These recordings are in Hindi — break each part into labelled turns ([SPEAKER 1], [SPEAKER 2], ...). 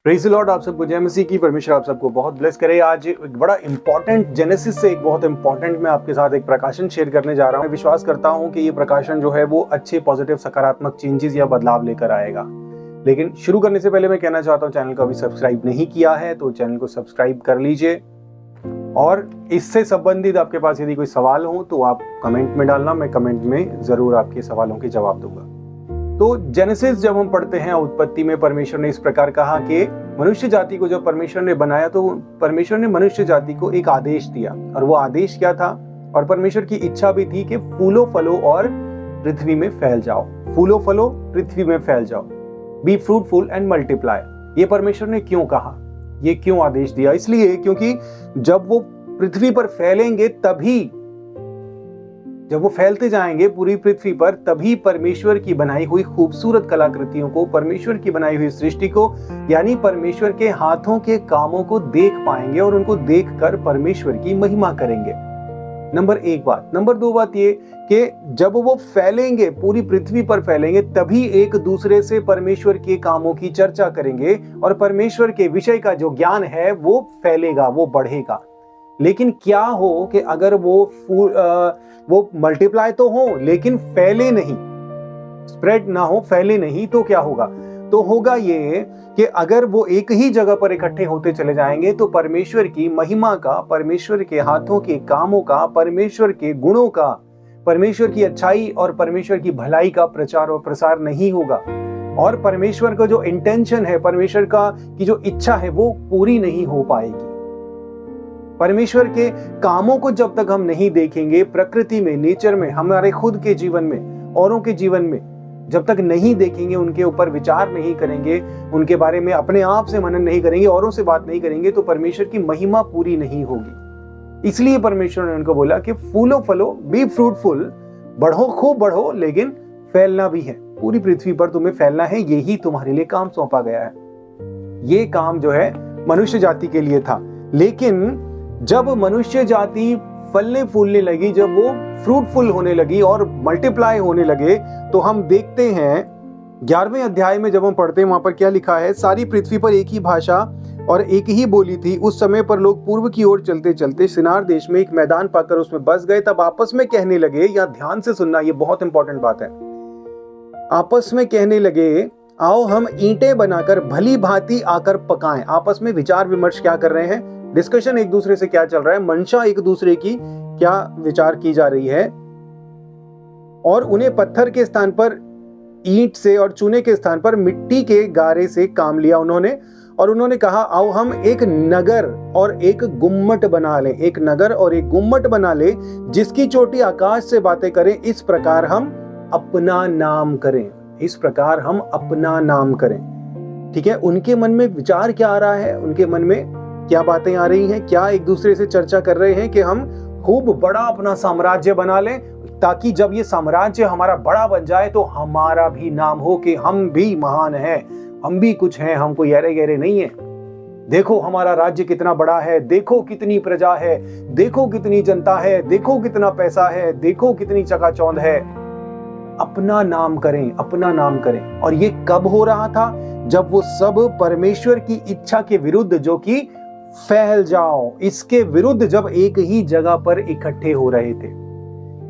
[SPEAKER 1] Praise the Lord. आप सबको जय मसीह की। परमेश्वर आप सबको बहुत ब्लेस करे। आज एक बड़ा इंपॉर्टेंट जेनेसिस से एक बहुत इंपॉर्टेंट मैं आपके साथ एक प्रकाशन शेयर करने जा रहा हूं। मैं विश्वास करता हूं कि ये प्रकाशन जो है वो अच्छे पॉजिटिव सकारात्मक चेंजेस या बदलाव लेकर आएगा। लेकिन शुरू करने से पहले मैं कहना चाहता हूं, चैनल को अभी सब्सक्राइब नहीं किया है तो चैनल को सब्सक्राइब कर लीजिए, और इससे संबंधित आपके पास यदि कोई सवाल हो तो आप कमेंट में डालना, मैं कमेंट में जरूर आपके सवालों के जवाब दूंगा। तो जेनेसिस जब हम पढ़ते हैं, उत्पत्ति में परमेश्वर ने इस प्रकार कहा कि मनुष्य जाति को जब परमेश्वर ने बनाया तो परमेश्वर ने मनुष्य जाति को एक आदेश दिया, और वो आदेश क्या था? और परमेश्वर की इच्छा भी थी कि फूलो फलो और पृथ्वी में फैल जाओ, फूलो फलो पृथ्वी में फैल जाओ, बी फ्रूटफुल एंड मल्टीप्लाई। ये परमेश्वर ने क्यों कहा, ये क्यों आदेश दिया? इसलिए क्योंकि जब वो पृथ्वी पर फैलेंगे, तभी जब वो फैलते जाएंगे पूरी पृथ्वी पर, तभी परमेश्वर की बनाई हुई खूबसूरत कलाकृतियों को, परमेश्वर की बनाई हुई सृष्टि को, यानी परमेश्वर के हाथों के कामों को देख पाएंगे और उनको देखकर परमेश्वर की महिमा करेंगे। नंबर एक बात। नंबर दो बात ये कि जब वो फैलेंगे, पूरी पृथ्वी पर फैलेंगे, तभी एक दूसरे से परमेश्वर के कामों की चर्चा करेंगे और परमेश्वर के विषय का जो ज्ञान है वो फैलेगा, वो बढ़ेगा। लेकिन क्या हो कि अगर वो मल्टीप्लाई तो हो लेकिन फैले नहीं, स्प्रेड ना हो, फैले नहीं, तो क्या होगा? तो होगा ये कि अगर वो एक ही जगह पर इकट्ठे होते चले जाएंगे तो परमेश्वर की महिमा का, परमेश्वर के हाथों के कामों का, परमेश्वर के गुणों का, परमेश्वर की अच्छाई और परमेश्वर की भलाई का प्रचार और प्रसार नहीं होगा, और परमेश्वर का जो इंटेंशन है, परमेश्वर का की जो इच्छा है वो पूरी नहीं हो पाएगी। परमेश्वर के कामों को जब तक हम नहीं देखेंगे, प्रकृति में, नेचर में, हमारे खुद के जीवन में, औरों के जीवन में जब तक नहीं देखेंगे, उनके ऊपर विचार नहीं करेंगे, उनके बारे में अपने आप से मनन नहीं करेंगे, औरों से बात नहीं करेंगे, तो परमेश्वर की महिमा पूरी नहीं होगी। इसलिए परमेश्वर ने उनको बोला कि फूलो फलो, बी फ्रूटफुल, बढ़ो, खूब बढ़ो, लेकिन फैलना भी है। पूरी पृथ्वी पर तुम्हें फैलना है, यही तुम्हारे लिए काम सौंपा गया है। ये काम जो है मनुष्य जाति के लिए था। लेकिन जब मनुष्य जाति फलने फूलने लगी, जब वो फ्रूटफुल होने लगी और मल्टीप्लाई होने लगे, तो हम देखते हैं 11वें अध्याय में जब हम पढ़ते हैं, वहां पर क्या लिखा है? सारी पृथ्वी पर एक ही भाषा और एक ही बोली थी। उस समय पर लोग पूर्व की ओर चलते चलते सिनार देश में एक मैदान पाकर उसमें बस गए। तब आपस में कहने लगे, या ध्यान से सुनना, ये बहुत इंपॉर्टेंट बात है। आपस में कहने लगे, आओ हम ईंटें बनाकर भली भांति आकर पकाएं। आपस में विचार विमर्श क्या कर रहे हैं? डिस्कशन एक दूसरे से क्या चल रहा है, मंशा एक दूसरे की क्या विचार की जा रही है। और उन्हें पत्थर के स्थान पर ईंट से और चूने के स्थान पर मिट्टी के गारे से काम लिया उन्होंने। और उन्होंने कहा, आओ हम एक नगर और एक गुम्मट बना लें, एक नगर और एक गुम्मट बना ले, जिसकी चोटी आकाश से बातें करें। इस प्रकार हम अपना नाम करें, इस प्रकार हम अपना नाम करें। ठीक है, उनके मन में विचार क्या आ रहा है, उनके मन में क्या बातें आ रही हैं, क्या एक दूसरे से चर्चा कर रहे हैं कि हम खूब बड़ा अपना साम्राज्य बना लें, ताकि जब ये साम्राज्य हमारा बड़ा बन जाए तो हमारा भी नाम हो कि हम भी महान हैं, हम भी कुछ हैं, हम कोई ऐरे गहरे नहीं है। देखो हमारा राज्य कितना बड़ा है, देखो कितनी प्रजा है, देखो कितनी जनता है, देखो कितना पैसा है, देखो कितनी चकाचौंध है। अपना नाम करें, अपना नाम करें। और ये कब हो रहा था? जब वो सब परमेश्वर की इच्छा के विरुद्ध, जो कि फैल जाओ, इसके विरुद्ध जब एक ही जगह पर इकट्ठे हो रहे थे।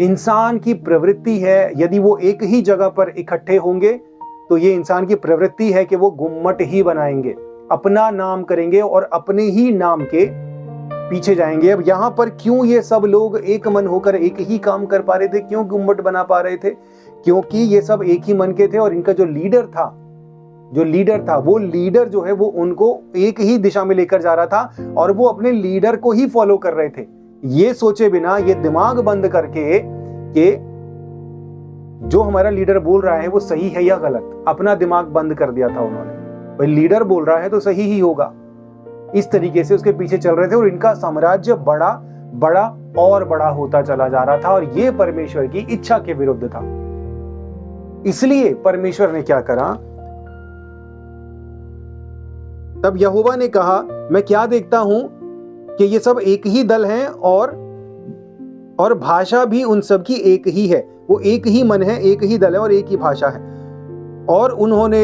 [SPEAKER 1] इंसान की प्रवृत्ति है, यदि वो एक ही जगह पर इकट्ठे होंगे तो ये इंसान की प्रवृत्ति है कि वो गुम्मट ही बनाएंगे, अपना नाम करेंगे और अपने ही नाम के पीछे जाएंगे। अब यहाँ पर क्यों ये सब लोग एक मन होकर एक ही काम कर पा रहे थे, क्यों गुम्मट बना पा रहे थे? क्योंकि ये सब एक ही मन के थे, और इनका जो लीडर था, वो लीडर जो है वो उनको एक ही दिशा में लेकर जा रहा था, और वो अपने लीडर को ही फॉलो कर रहे थे, ये सोचे बिना, ये दिमाग बंद करके कि जो हमारा लीडर बोल रहा है वो सही है या गलत। अपना दिमाग बंद कर दिया था उन्होंने, भाई लीडर बोल रहा है तो सही ही होगा। इस तरीके से उसके पीछे चल रहे थे, और इनका साम्राज्य बड़ा बड़ा और बड़ा होता चला जा रहा था, और ये परमेश्वर की इच्छा के विरुद्ध था। इसलिए परमेश्वर ने क्या करा? तब यहोवा ने कहा, मैं क्या देखता हूं कि ये सब एक ही दल हैं, और भाषा भी उन सब की एक ही है। वो एक ही मन है, एक ही दल है और एक ही भाषा है। और उन्होंने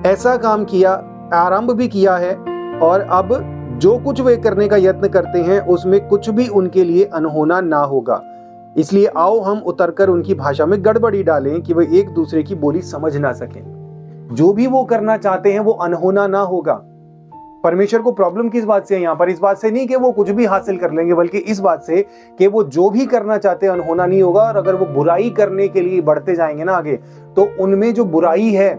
[SPEAKER 1] ऐसा काम किया, आरंभ भी किया है और अब जो कुछ वे करने का यत्न करते हैं उसमें कुछ भी उनके लिए अनहोना ना होगा। इसलिए आओ हम उतरकर उनकी भाषा में गड़बड़ी डालें कि वे एक दूसरे की बोली समझ ना सकें। जो भी वो करना चाहते हैं वो अनहोना ना होगा। परमेश्वर को प्रॉब्लम किस बात से है यहाँ पर? इस बात से नहीं कि वो कुछ भी हासिल कर लेंगे, बल्कि इस बात से कि वो जो भी करना चाहते हैं अनहोना नहीं होगा। और अगर वो बुराई करने के लिए बढ़ते जाएंगे ना आगे, तो उनमें जो बुराई है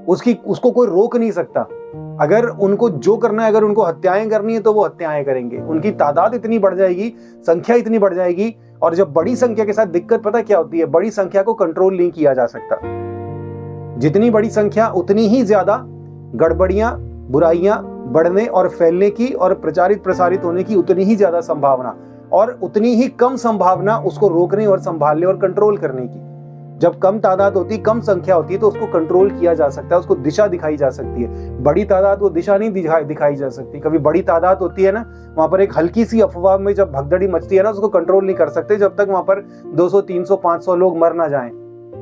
[SPEAKER 1] उसको कोई रोक नहीं सकता। अगर उनको जो करना है, अगर उनको हत्याएं करनी है तो वो हत्याएं करेंगे। उनकी तादाद इतनी बढ़ जाएगी, संख्या इतनी बढ़ जाएगी। और जब बड़ी संख्या के साथ दिक्कत पता क्या होती है? बड़ी संख्या को कंट्रोल नहीं किया जा सकता। जितनी बड़ी संख्या उतनी ही ज्यादा गड़बड़ियां, बुराइयां बढ़ने और फैलने की और प्रचारित प्रसारित होने की उतनी ही ज्यादा संभावना, और उतनी ही कम संभावना उसको रोकने और संभालने और कंट्रोल करने की। जब कम तादाद होती, कम संख्या होती है तो उसको कंट्रोल किया जा सकता है, उसको दिशा दिखाई जा सकती है। बड़ी तादाद वो दिशा नहीं दिखाई जा सकती। कभी बड़ी तादाद होती है ना, वहां पर एक हल्की सी अफवाह में जब भगदड़ी मचती है ना, उसको कंट्रोल नहीं कर सकते जब तक वहां पर 200, 300, 500 लोग मर ना जाएं।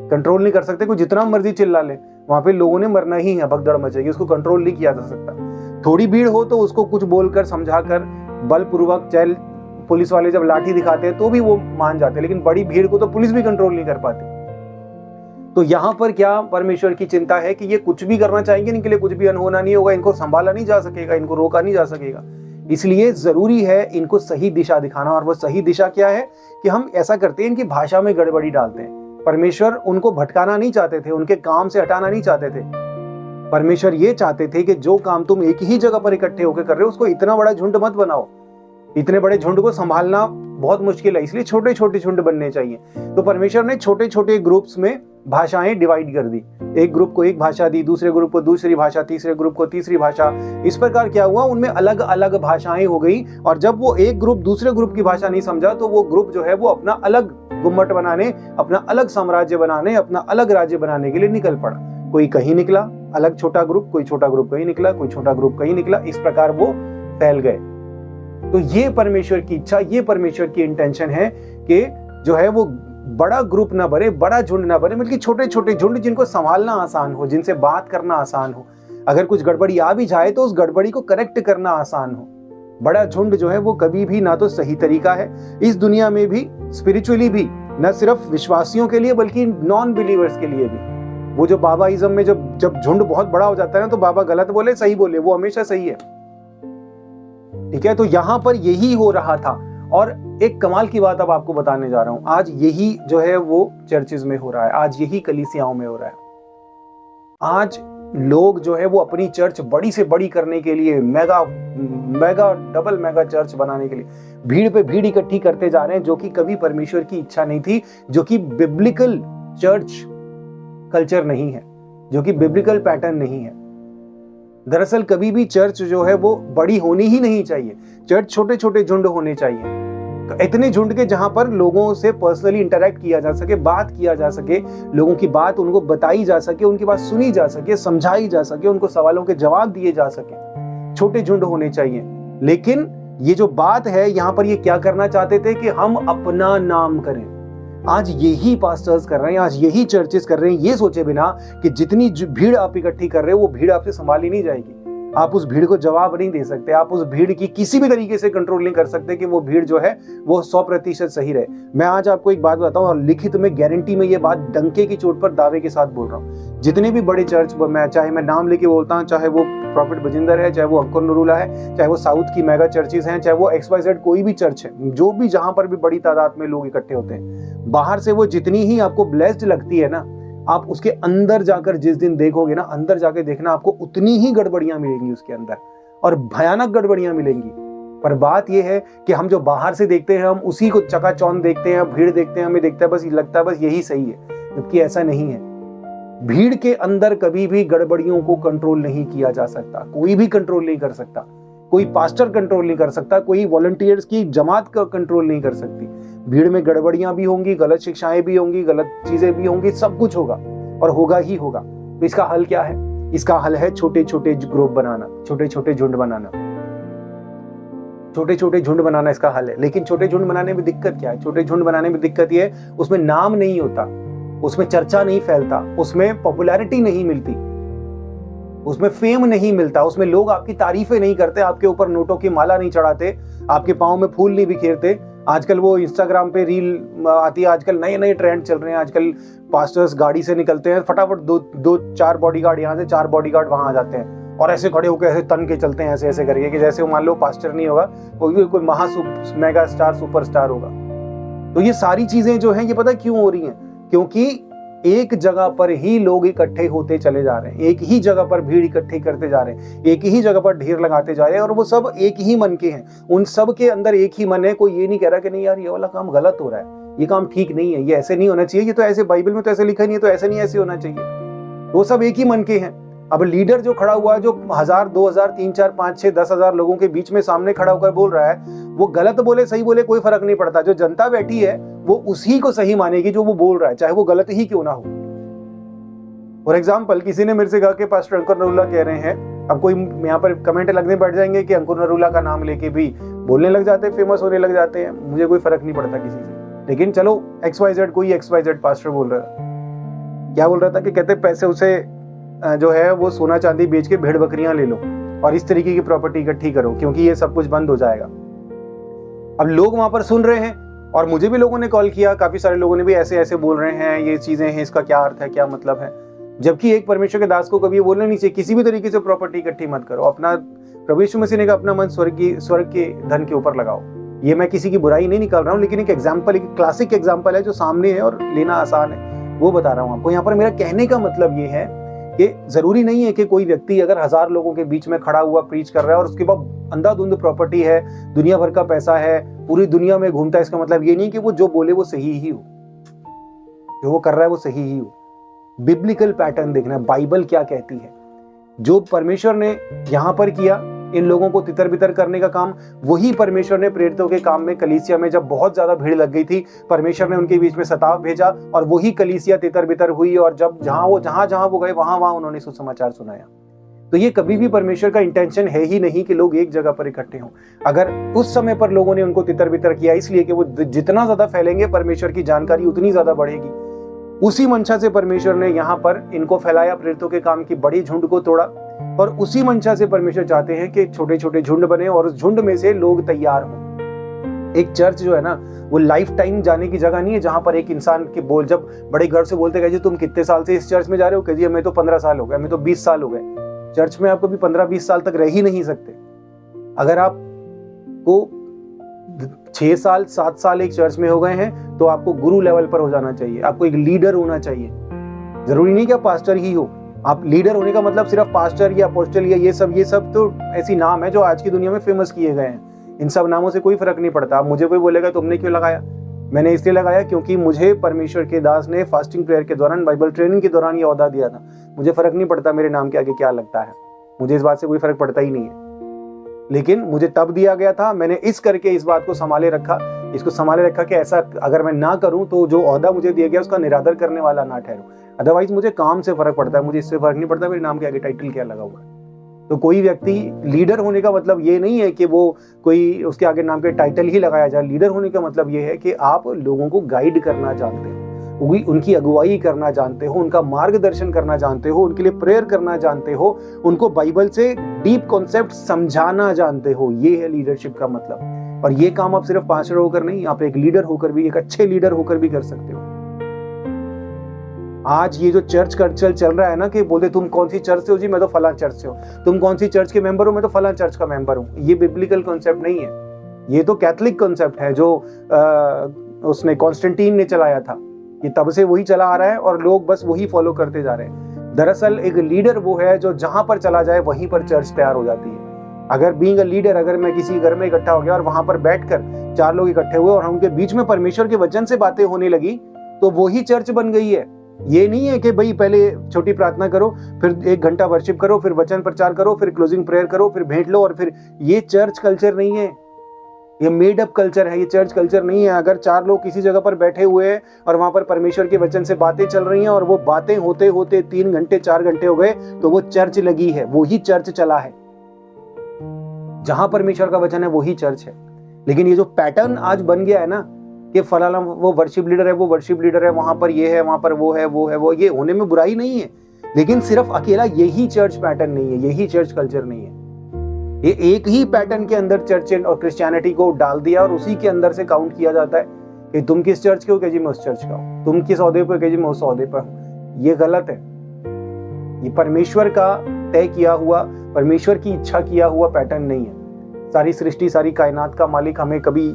[SPEAKER 1] कंट्रोल नहीं कर सकते, कोई जितना मर्जी चिल्ला ले, वहां पे लोगों ने मरना ही है, भगदड़ मचेगी, उसको कंट्रोल नहीं किया जा सकता। थोड़ी भीड़ हो तो उसको कुछ बोलकर समझाकर बलपूर्वक, चाहे पुलिस वाले जब लाठी दिखाते हैं तो भी वो मान जाते हैं, लेकिन बड़ी भीड़ को तो पुलिस भी कंट्रोल नहीं कर पाती। तो यहाँ पर क्या परमेश्वर की चिंता है कि ये कुछ भी करना चाहेंगे, इनके लिए कुछ भी अनहोना नहीं होगा, इनको संभाला नहीं जा सकेगा, इनको रोका नहीं जा सकेगा। इसलिए जरूरी है इनको सही दिशा दिखाना। और वो सही दिशा क्या है कि हम ऐसा करते हैं, इनकी भाषा में गड़बड़ी डालते हैं। परमेश्वर उनको भटकाना नहीं चाहते थे, उनके काम से हटाना नहीं चाहते थे। परमेश्वर ये चाहते थे कि जो काम तुम एक ही जगह पर इकट्ठे होकर कर रहे हो, उसको इतना बड़ा झुंड मत बनाओ। इतने बड़े झुंड को संभालना बहुत मुश्किल है, इसलिए छोटे छोटे झुंड बनने चाहिए। तो परमेश्वर ने छोटे छोटे ग्रुप्स में भाषाएं डिवाइड कर दी। एक ग्रुप को एक भाषा दी, दूसरे ग्रुप को दूसरी भाषा, तीसरे ग्रुप को तीसरी भाषा। इस प्रकार क्या हुआ, उनमें अलग अलग भाषाएं हो गई। और जब वो एक ग्रुप दूसरे ग्रुप की भाषा नहीं समझा, तो वो ग्रुप जो है वो अपना अलग गुम्मट बनाने, अपना अलग साम्राज्य बनाने, अपना अलग राज्य बनाने के लिए निकल पड़ा। कोई कहीं निकला अलग छोटा ग्रुप, कोई छोटा ग्रुप कहीं निकला, कोई छोटा ग्रुप कहीं निकला। इस प्रकार वो फैल गए। तो ये परमेश्वर की इच्छा, ये परमेश्वर की इंटेंशन है कि जो है वो बड़ा ग्रुप ना बने, बड़ा झुंड ना बने, बल्कि छोटे छोटे झुंड जिनको संभालना आसान हो, जिनसे बात करना आसान हो। अगर कुछ गड़बड़ी आ भी जाए तो उस गड़बड़ी को करेक्ट करना आसान हो। बड़ा झुंड जो है वो कभी भी ना तो सही तरीका है इस दुनिया में भी, स्पिरिचुअली भी, न सिर्फ विश्वासियों के लिए बल्कि नॉन बिलीवर्स के लिए भी। वो जो बाबाइज्म में जब झुंड बहुत बड़ा हो जाता है ना, तो बाबा गलत बोले सही बोले, वो हमेशा सही है। ठीक है, तो यहां पर यही हो रहा था। और एक कमाल की बात अब आपको बताने जा रहा हूं। आज यही जो है वो चर्चेज में हो रहा है, आज यही कलीसियाओं में हो रहा है। आज लोग जो है वो अपनी चर्च बड़ी से बड़ी करने के लिए, डबल मेगा चर्च बनाने के लिए भीड़ पे भीड़ इकट्ठी करते जा रहे हैं, जो कि कभी परमेश्वर की इच्छा नहीं थी, जो कि बिब्लिकल चर्च कल्चर नहीं है, जो कि बिब्लिकल पैटर्न नहीं है। दरअसल कभी भी चर्च जो है वो बड़ी होनी ही नहीं चाहिए। चर्च छोटे छोटे झुंड होने चाहिए, इतने झुंड के जहां पर लोगों से पर्सनली इंटरेक्ट किया जा सके, बात किया जा सके, लोगों की बात उनको बताई जा सके, उनकी बात सुनी जा सके, समझाई जा सके, उनको सवालों के जवाब दिए जा सके। छोटे झुंड होने चाहिए। लेकिन ये जो बात है यहाँ पर, ये क्या करना चाहते थे कि हम अपना नाम करें। आज यही पास्टर्स कर रहे हैं, आज यही चर्चेस कर रहे हैं, ये सोचे बिना कि जितनी भीड़ आप इकट्ठी कर रहे हो वो भीड़ आपसे संभाली नहीं जाएगी। आप उस भीड़ को जवाब नहीं दे सकते, आप उस भीड़ की किसी भी तरीके से कंट्रोल नहीं कर सकते कि वो भीड़ जो है वो 100% सही रहे। मैं आज आपको एक बात बताऊं, और लिखित में गारंटी में ये बात डंके की चोट पर दावे के साथ बोल रहा हूँ। जितने भी बड़े चर्च, चाहे मैं नाम लेके बोलता हूँ, चाहे वो प्रॉफिट बजिंदर है, चाहे वो अंकुर नरूला है, चाहे वो साउथ की मेगा चर्चेस हैं, चाहे वो XYZ कोई भी चर्च है, जो भी जहां पर भी बड़ी तादाद में लोग इकट्ठे होते हैं, बाहर से वो जितनी ही आपको ब्लेस्ड लगती है ना, आप उसके अंदर जाकर जिस दिन देखोगे ना, अंदर जाके देखना, आपको उतनी ही गड़बड़ियां मिलेंगी उसके अंदर, और भयानक गड़बड़ियां मिलेंगी। पर बात यह है कि हम जो बाहर से देखते हैं, हम उसी को चकाचौंध देखते हैं, भीड़ देखते हैं, हमें देखता है बस लगता है बस यही सही है, जबकि ऐसा नहीं है। भीड़ के अंदर कभी भी गड़बड़ियों को कंट्रोल नहीं किया जा सकता, कोई भी कंट्रोल नहीं कर सकता, कोई पास्टर कंट्रोल नहीं कर सकता, कोई वॉलंटियर्स की जमात का कंट्रोल नहीं कर सकती। भीड़ में गड़बड़ियां भी होंगी, गलत शिक्षाएं भी होंगी, गलत चीजें भी होंगी, सब कुछ होगा और होगा ही होगा। तो इसका हल क्या है? इसका हल है छोटे छोटे ग्रुप बनाना, छोटे छोटे झुंड बनाना, छोटे छोटे झुंड बनाना इसका हल है। लेकिन छोटे झुंड बनाने में दिक्कत क्या है? छोटे झुंड बनाने में दिक्कत यह है, उसमें नाम नहीं होता, उसमें चर्चा नहीं फैलता, उसमें पॉपुलैरिटी नहीं मिलती। उसमें फेम नहीं मिलता, उसमें लोग आपकी तारीफें नहीं करते, आपके ऊपर नोटों की माला नहीं चढ़ाते, आपके पाँव में फूल नहीं बिखेरते। आजकल वो इंस्टाग्राम पे रील आती है, आजकल नए नए ट्रेंड चल रहे हैं। आजकल पास्टर्स गाड़ी से निकलते हैं, फटाफट दो चार बॉडीगार्ड यहाँ से, चार बॉडीगार्ड वहां आ जाते हैं और ऐसे खड़े होकर ऐसे तन के चलते हैं, ऐसे ऐसे करके, कि जैसे मान लो पास्टर नहीं होगा, कोई मेगा स्टार सुपरस्टार होगा। तो ये सारी चीजें जो हैं, ये पता क्यों हो रही हैं? क्योंकि एक जगह पर ही लोग इकट्ठे होते चले जा रहे हैं, एक ही जगह पर भीड़ इकट्ठी करते जा रहे हैं, एक ही जगह पर ढेर लगाते जा रहे हैं, और वो सब एक ही मन के हैं। उन सब के अंदर एक ही मन है। कोई ये नहीं कह रहा कि नहीं यार ये वाला काम गलत हो रहा है, ये काम ठीक नहीं है, ये ऐसे नहीं होना चाहिए, ये तो ऐसे बाइबल में तो ऐसे लिखा नहीं है, तो ऐसे नहीं, ऐसे होना चाहिए। वो सब एक ही मन के हैं। अब लीडर जो खड़ा हुआ है, जो 1000, 2000, 3, 4, 5, 6, 10,000 लोगों के बीच में सामने खड़ा होकर बोल रहा है, वो गलत बोले सही बोले कोई फर्क नहीं पड़ता। जो जनता बैठी है वो उसी को सही मानेगी जो वो बोल रहा है, चाहे वो गलत ही क्यों ना हो। फॉर एग्जाम्पल, किसी ने मेरे से कहा कि पास्टर अंकुर नरूला कह रहे हैं, अब कोई यहाँ पर कमेंट लगने बैठ जाएंगे कि अंकुर नरूला का नाम लेके भी बोलने लग जाते हैं, फेमस होने लग जाते हैं। मुझे कोई फर्क नहीं पड़ता किसी से, लेकिन चलो XYZ, कोई XYZ पास्टर बोल रहा था, क्या बोल रहा था कि कहते पैसे उसे जो है वो सोना चांदी बेच के भेड़ बकरियां ले लो और इस तरीके की प्रॉपर्टी इकट्ठी करो, क्योंकि ये सब कुछ बंद हो जाएगा। अब लोग वहां पर सुन रहे हैं, और मुझे भी लोगों ने कॉल किया, काफी सारे लोगों ने भी ऐसे ऐसे बोल रहे हैं, ये चीजें हैं, इसका क्या अर्थ है, क्या मतलब है। जबकि एक परमेश्वर के दास को कभी ये बोलना नहीं चाहिए किसी भी तरीके से प्रॉपर्टी इकट्ठी मत करो। अपना, प्रभु यीशु मसीह ने कहा अपना मन स्वर्ग के धन के ऊपर लगाओ। ये मैं किसी की बुराई नहीं निकाल रहा हूँ, लेकिन एक एग्जाम्पल, एक क्लासिक एग्जाम्पल है जो सामने है और लेना आसान है, वो बता रहा हूँ आपको। यहाँ पर मेरा कहने का मतलब ये है कि जरूरी नहीं है कि कोई व्यक्ति अगर 1000 लोगों के बीच में खड़ा हुआ प्रीच कर रहा है और उसके बाद अंधाधुंध प्रॉपर्टी है, दुनिया भर का पैसा है, पूरी दुनिया में घूमता है, इसका मतलब ये नहीं कि वो जो बोले वो सही ही हो, जो वो कर रहा है वो सही ही हो। बिब्लिकल पैटर्न देखना है, बाइबल क्या कहती है। जो परमेश्वर ने यहां पर किया, इन लोगों को तितर बितर करने का काम, वही परमेश्वर ने प्रेरितों के काम में कलीसिया में जब बहुत ज्यादा भीड़ लग गई थी, परमेश्वर ने उनके बीच में सताव भेजा और वही कलीसिया तितर बितर हुई, और जब जहां वो गए वहां उन्होंने सुसमाचार सुनाया। तो ये कभी भी परमेश्वर का इंटेंशन है ही नहीं कि लोग एक जगह पर इकट्ठे हों। अगर उस समय पर लोगों ने उनको तितर बितर किया इसलिए कि वो जितना ज्यादा फैलेंगे परमेश्वर की जानकारी उतनी ज्यादा बढ़ेगी, उसी मंशा से परमेश्वर ने यहाँ पर इनको फैलाया, प्रेरितों के काम की बड़ी झुंड को तोड़ा, और उसी मंशा से परमेश्वर चाहते हैं कि छोटे छोटे झुंड बने और उस झुंड में से लोग तैयार हों। एक चर्च जो है ना, वो लाइफ टाइम जाने की जगह नहीं है, जहां पर एक इंसान के बोल, जब बड़े गर्व से बोलते गए जी तुम कितने साल से इस चर्च में जा रहे हो, कह दिया मैं तो 15 साल हो गए, मैं तो 20 साल हो गए। चर्च में आप कभी 15-20 साल तक रह ही नहीं सकते। अगर आपको 6 साल 7 साल एक चर्च में हो गए हैं तो आपको गुरु लेवल पर हो जाना चाहिए, आपको एक लीडर होना चाहिए। जरूरी नहीं कि आप पास्टर ही हो। आप लीडर होने का मतलब सिर्फ पास्टर या अपोस्टल या ये सब तो ऐसी नाम है जो आज की दुनिया में फेमस किए गए हैं। इन सब नामों से कोई फर्क नहीं पड़ता। मुझे कोई बोलेगा तुमने क्यों लगाया, मैंने इसलिए लगाया क्योंकि मुझे परमेश्वर के दास ने फास्टिंग प्रेयर के दौरान, बाइबल ट्रेनिंग के दौरान ये ओहदा दिया था। मुझे फर्क नहीं पड़ता मेरे नाम के आगे क्या लगता है, मुझे इस बात से कोई फर्क पड़ता ही नहीं है, लेकिन मुझे तब दिया गया था। मैंने इस करके इस बात को संभाले रखा, इसको संभाले रखा कि ऐसा अगर मैं ना करूं तो जो ओहदा मुझे दिया गया उसका निरादर करने वाला ना ठहरूं। अदरवाइज मुझे काम से फर्क पड़ता है, मुझे इससे फर्क नहीं पड़ता मेरे नाम के आगे टाइटल क्या लगा हुआ है। तो कोई व्यक्ति लीडर होने का मतलब ये नहीं है कि वो कोई उसके आगे नाम के टाइटल ही लगाया जाए। लीडर होने का मतलब ये है कि आप लोगों को गाइड करना जानते हो, उनकी अगुवाई करना जानते हो, उनका मार्गदर्शन करना जानते हो, उनके लिए प्रेयर करना जानते हो, उनको बाइबल से डीप कॉन्सेप्ट समझाना जानते हो। ये है लीडरशिप का मतलब। और ये काम आप सिर्फ पास्टर होकर नहीं, आप एक लीडर होकर भी, एक अच्छे लीडर होकर भी कर सकते हो। आज ये जो चर्च कल्चर चल रहा है ना कि बोलते तुम कौन सी चर्च से हो जी, मैं तो फलां चर्च से हूँ, तुम कौन सी चर्च के मेंबर हो, मैं तो फलां चर्च का मेंबर हूँ। ये बिब्लिकल कॉन्सेप्ट नहीं है, ये तो कैथोलिक कॉन्सेप्ट है जो उसने कॉन्स्टेंटीन ने चलाया था। ये तब से वही चला आ रहा है और लोग बस वही फॉलो करते जा रहे हैं। दरअसल एक लीडर वो है जो जहां पर चला जाए वहीं पर चर्च तैयार हो जाती है। अगर बीइंग अ लीडर, अगर मैं किसी घर में इकट्ठा हो गया और वहां पर बैठकर 4 लोग इकट्ठे हुए और उनके बीच में परमेश्वर के वचन से बातें होने लगी तो वही चर्च बन गई है। ये नहीं है कि भाई पहले छोटी प्रार्थना करो, फिर 1 घंटा वर्शिप करो, फिर वचन प्रचार करो, फिर क्लोजिंग प्रेयर करो, फिर भेंट लो और फिर। ये चर्च कल्चर नहीं है, ये मेड अप कल्चर है, ये चर्च कल्चर नहीं है। अगर 4 लोग किसी जगह पर बैठे हुए हैं और वहां पर परमेश्वर के वचन से बातें चल रही हैं और वो बातें होते होते 3 घंटे 4 घंटे हो गए तो वो चर्च लगी है, वो ही चर्च चला है। जहां परमेश्वर का वचन है वही चर्च है। लेकिन ये जो पैटर्न आज बन गया है ना कि फलाना वो वर्शिप लीडर है, वो वर्शिप लीडर है, वहां पर ये है, वहां पर वो है, ये होने में बुराई नहीं है। लेकिन सिर्फ अकेला यही चर्च पैटर्न नहीं है, यही चर्च कल्चर नहीं है। ये एक ही पैटर्न के अंदर चर्च और क्रिश्चियनिटी को डाल दिया और उसी के अंदर से काउंट किया जाता है कि तुम किस चर्च के हो, कि जी मैं उस चर्च का हूं, तुम किस ओहदे पर, कि जी मैं उस ओहदे पर हूं। ये गलत है। ये परमेश्वर का तय किया हुआ, परमेश्वर की इच्छा किया हुआ पैटर्न नहीं है। सारी सृष्टि, सारी कायनात का मालिक हमें कभी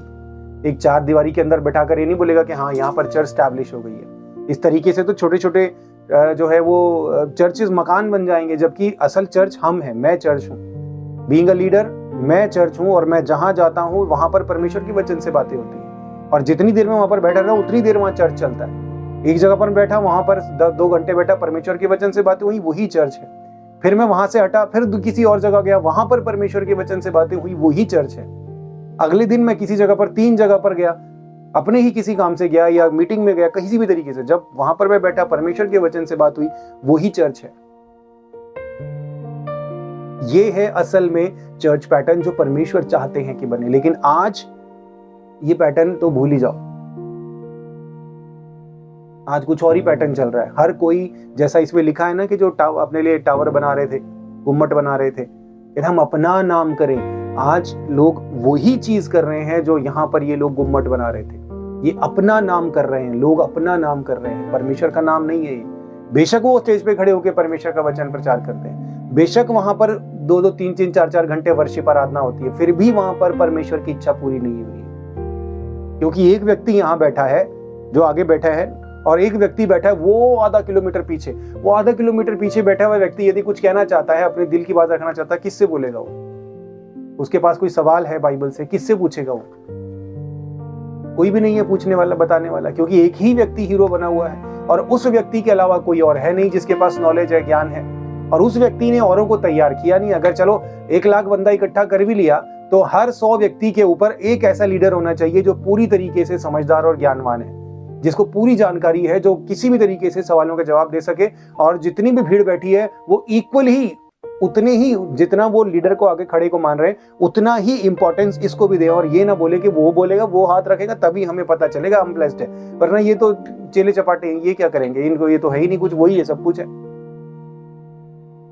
[SPEAKER 1] एक चार दीवारी के अंदर बैठाकर ये नहीं बोलेगा कि हाँ यहाँ पर चर्च स्टैब्लिश हो गई है। इस तरीके से तो छोटे छोटे जो है वो चर्चेस मकान बन जाएंगे, जबकि असल चर्च हम हैं, मैं चर्च हूँ। बीइंग अ लीडर मैं चर्च हूँ और मैं जहां जाता हूँ वहां पर परमेश्वर की वचन से बातें होती हैं, और जितनी देर में वहां पर बैठा रहा उतनी देर वहां चर्च चलता है। एक जगह पर बैठा, वहां पर 2 घंटे बैठा, परमेश्वर के वचन से बातें हुई, वही चर्च है। फिर मैं वहां से हटा, फिर किसी और जगह गया, वहां पर परमेश्वर के वचन से बातें हुई, वही चर्च है। अगले दिन मैं किसी जगह पर 3 जगह पर गया, अपने ही किसी काम से गया या मीटिंग में गया, किसी भी तरीके से, जब वहां पर मैं बैठा परमेश्वर के वचन से बात हुई, वही चर्च है। ये है असल में चर्च पैटर्न जो परमेश्वर चाहते हैं कि बने। लेकिन आज ये पैटर्न तो भूल ही जाओ। आज कुछ और ही पैटर्न चल रहा है। हर कोई, जैसा इसमें लिखा है ना कि जो अपने लिए टावर बना रहे थे, गुम्मट बना रहे थे, हम अपना नाम करें, आज लोग वही चीज कर रहे हैं जो यहां पर ये लोग गुम्मट बना रहे थे। ये अपना नाम कर रहे हैं, लोग अपना नाम कर रहे हैं, परमेश्वर का नाम नहीं है ये। बेशक वो स्टेज पे खड़े होकर परमेश्वर का वचन प्रचार करते हैं, बेशक वहां पर 2-2, 3-3, 4-4 घंटे वर्शिप आराधना होती है, फिर भी वहां पर परमेश्वर की इच्छा पूरी नहीं हुई है। क्योंकि एक व्यक्ति यहां बैठा है जो आगे बैठा है, और एक व्यक्ति बैठा है वो आधा किलोमीटर पीछे। वो आधा किलोमीटर पीछे बैठा हुआ व्यक्ति यदि कुछ कहना चाहता है, अपने दिल की बात रखना चाहता है, किससे बोलेगा वो? उसके पास कोई सवाल है बाइबल से, किससे पूछेगा वो? कोई भी नहीं है पूछने वाला, बताने वाला, क्योंकि एक ही व्यक्ति हीरो बना हुआ है और उस व्यक्ति के अलावा कोई और है नहीं जिसके पास नॉलेज है, ज्ञान है। और उस व्यक्ति ने औरों को तैयार किया नहीं। अगर चलो 1 लाख बंदा इकट्ठा कर भी लिया तो हर 100 व्यक्ति के ऊपर एक ऐसा लीडर होना चाहिए जो पूरी तरीके से समझदार और ज्ञानवान है, जिसको पूरी जानकारी है, जो किसी भी तरीके से सवालों का जवाब दे सके। और जितनी भी भीड़ बैठी है वो इक्वल ही, उतने ही, जितना वो लीडर को आगे खड़े को मान रहे हैं, उतना ही इंपॉर्टेंस इसको भी दे। और ये ना बोले कि वो बोलेगा, वो हाथ रखेगा तभी हमें पता चलेगा हम ब्लेस्ड है, वरना ये तो चेले चपाटे हैं, ये क्या करेंगे, इनको ये तो है ही नहीं कुछ, वही है, सब कुछ है।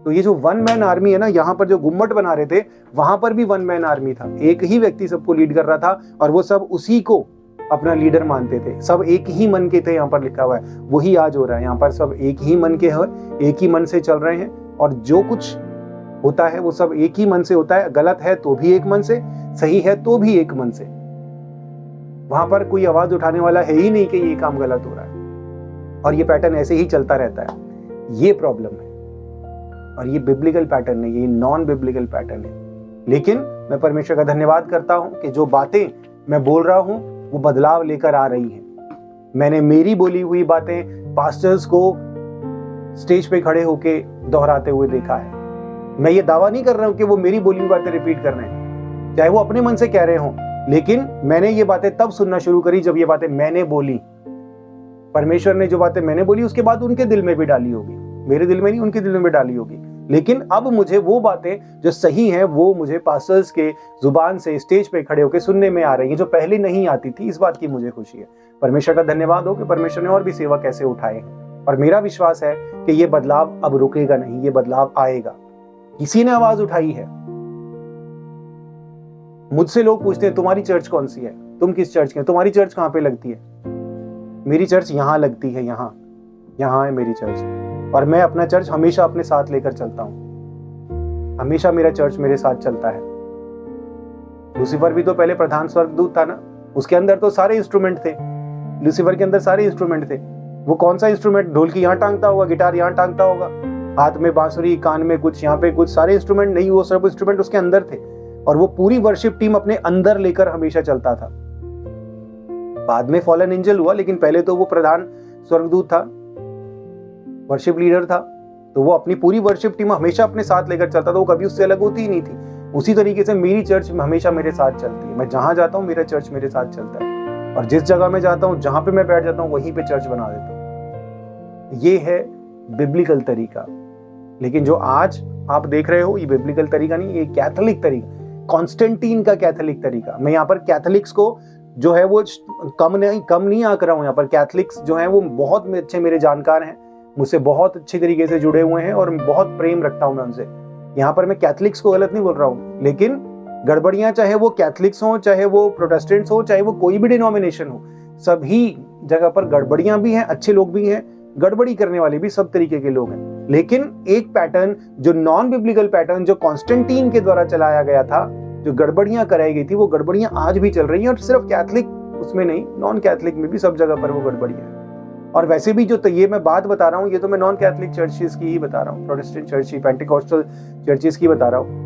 [SPEAKER 1] तो ये जो 1 मैन आर्मी है ना, यहाँ पर जो गुम्मट बना रहे थे वहां पर भी 1 मैन आर्मी था। एक ही व्यक्ति सबको लीड कर रहा था और वो सब उसी को अपना लीडर मानते थे। सब एक ही मन के थे, यहाँ पर लिखा हुआ है। वही आज हो रहा है, यहाँ पर सब एक ही मन के हैं, एक ही मन से चल रहे हैं, और जो कुछ होता है वो सब एक ही मन से होता है। गलत है तो भी एक मन से, सही है तो भी एक मन से। वहां पर कोई आवाज उठाने वाला है ही नहीं कि ये काम गलत हो रहा है। और ये पैटर्न ऐसे ही चलता रहता है। ये प्रॉब्लम है, और ये बिब्लिकल पैटर्न नहीं, ये नॉन बिब्लिकल पैटर्न है। लेकिन मैं परमेश्वर का धन्यवाद करता हूं कि जो बातें मैं बोल रहा हूं वो बदलाव लेकर आ रही हैं। मैंने मेरी बोली हुई बातें पास्टर्स को स्टेज पे खड़े होके दोहराते हुए देखा है। मैं ये दावा नहीं कर रहा हूं कि वो मेरी बोली हुई बातें रिपीट कर रहे हैं, चाहे वो अपने मन से कह रहे हों, लेकिन मैंने ये बातें तब सुनना शुरू करी जब ये बातें मैंने बोली। परमेश्वर ने जो बातें मैंने बोली उसके बाद उनके दिल में भी डाली होगी, मेरे दिल में नहीं, उनके दिल में डाली होगी। लेकिन अब मुझे वो बातें जो सही हैं वो मुझे पास्टर्स के जुबान से स्टेज पे खड़े होकर सुनने में आ रही हैं, जो पहले नहीं आती थी। इस बात की मुझे खुशी है। परमेश्वर का धन्यवाद हो कि परमेश्वर ने और भी सेवा कैसे उठाए हैं। और मेरा विश्वास है कि ये बदलाव अब रुकेगा नहीं, ये बदलाव आएगा। किसी ने आवाज उठाई है। मुझसे लोग पूछते हैं तुम्हारी चर्च कौन सी है, तुम किस चर्च के, तुम्हारी चर्च कहां पे लगती है? मेरी चर्च यहां लगती है, यहां है मेरी चर्च। और मैं अपना चर्च हमेशा अपने साथ लेकर चलता हूं। हमेशा मेरा चर्च मेरे साथ चलता है। लूसीफर भी तो पहले प्रधान स्वर्गदूत था ना, उसके अंदर तो सारे इंस्ट्रूमेंट थे। लूसीफर के अंदर सारे इंस्ट्रूमेंट थे। वो कौन सा इंस्ट्रूमेंट, ढोलकी यहां टांगता होगा, गिटार यहां टांगता होगा, हाथ में बांसुरी, कान में कुछ, यहाँ पे कुछ, सारे इंस्ट्रूमेंट नहीं, वो सब इंस्ट्रूमेंट उसके अंदर थे। और वो पूरी वर्शिप टीम अपने अंदर लेकर हमेशा चलता था। बाद में फॉलन एंजल हुआ, लेकिन पहले तो वो प्रधान स्वर्गदूत था, वर्शिप लीडर था। तो वो अपनी पूरी वर्शिप टीम हमेशा अपने साथ लेकर चलता था, वो कभी उससे अलग होती ही नहीं थी। उसी तरीके से मेरी चर्च हमेशा मेरे साथ चलती है। मैं जहां जाता हूँ मेरा चर्च मेरे साथ चलता है, और जिस जगह में जाता हूँ, जहां पे मैं बैठ जाता हूँ, वहीं पे चर्च बना देता हूँ। ये है बिब्लिकल तरीका। लेकिन जो आज आप देख रहे हो, ये बिब्लिकल तरीका नहीं, ये कैथोलिक तरीका, कॉन्स्टेंटीन का कैथोलिक तरीका। मैं यहाँ पर कैथोलिक्स को जो है वो कम नहीं आंक रहा हूँ। यहाँ पर कैथोलिक्स जो है वो बहुत अच्छे मेरे जानकार हैं, मुझसे बहुत अच्छे तरीके से जुड़े हुए हैं और बहुत प्रेम रखता हूं मैं उनसे। यहाँ पर मैं कैथलिक्स को गलत नहीं बोल रहा हूँ, लेकिन गड़बड़ियां चाहे वो कैथलिक्स हो, चाहे वो प्रोटेस्टेंट्स हो, चाहे वो कोई भी डिनोमिनेशन हो, सभी जगह पर गड़बड़ियां भी हैं, अच्छे लोग भी हैं, गड़बड़ी करने वाले भी सब तरीके के लोग हैं। लेकिन एक पैटर्न जो नॉन बिब्लिकल पैटर्न जो कॉन्स्टेंटीन के द्वारा चलाया गया था, जो गड़बड़ियां कराई गई थी, वो गड़बड़ियां आज भी चल रही हैं और सिर्फ कैथलिक उसमें नहीं, नॉन कैथलिक में भी सब जगह पर वो गड़बड़ियां हैं। और वैसे भी जो तो ये मैं बात बता रहा हूँ, ये तो मैं नॉन कैथलिक चर्चेस की ही बता रहा हूँ, प्रोटेस्टेंट चर्च, पेंटिकॉस्टल चर्चेस की बता रहा हूँ।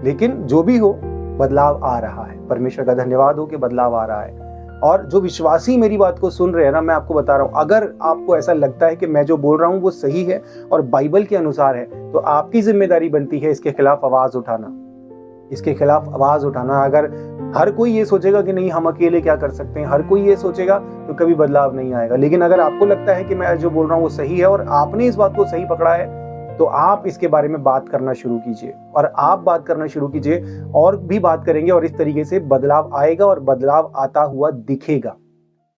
[SPEAKER 1] लेकिन जो भी हो, बदलाव आ रहा है। परमेश्वर का धन्यवाद हो कि बदलाव आ रहा है। और जो विश्वासी मेरी बात को सुन रहे हैं ना, मैं आपको बता रहा हूं, अगर आपको ऐसा लगता है कि मैं जो बोल रहा हूं वो सही है और बाइबल के अनुसार है, तो आपकी जिम्मेदारी बनती है इसके खिलाफ आवाज उठाना, इसके खिलाफ आवाज उठाना। अगर हर कोई ये सोचेगा कि नहीं हम अकेले क्या कर सकते हैं, हर कोई ये सोचेगा, तो कभी बदलाव नहीं आएगा। लेकिन अगर आपको लगता है कि मैं जो बोल रहा हूँ वो सही है और आपने इस बात को सही पकड़ा है, तो आप इसके बारे में बात करना शुरू कीजिए, और आप बात करना शुरू कीजिए और भी बात करेंगे, और इस तरीके से बदलाव आएगा और बदलाव आता हुआ दिखेगा।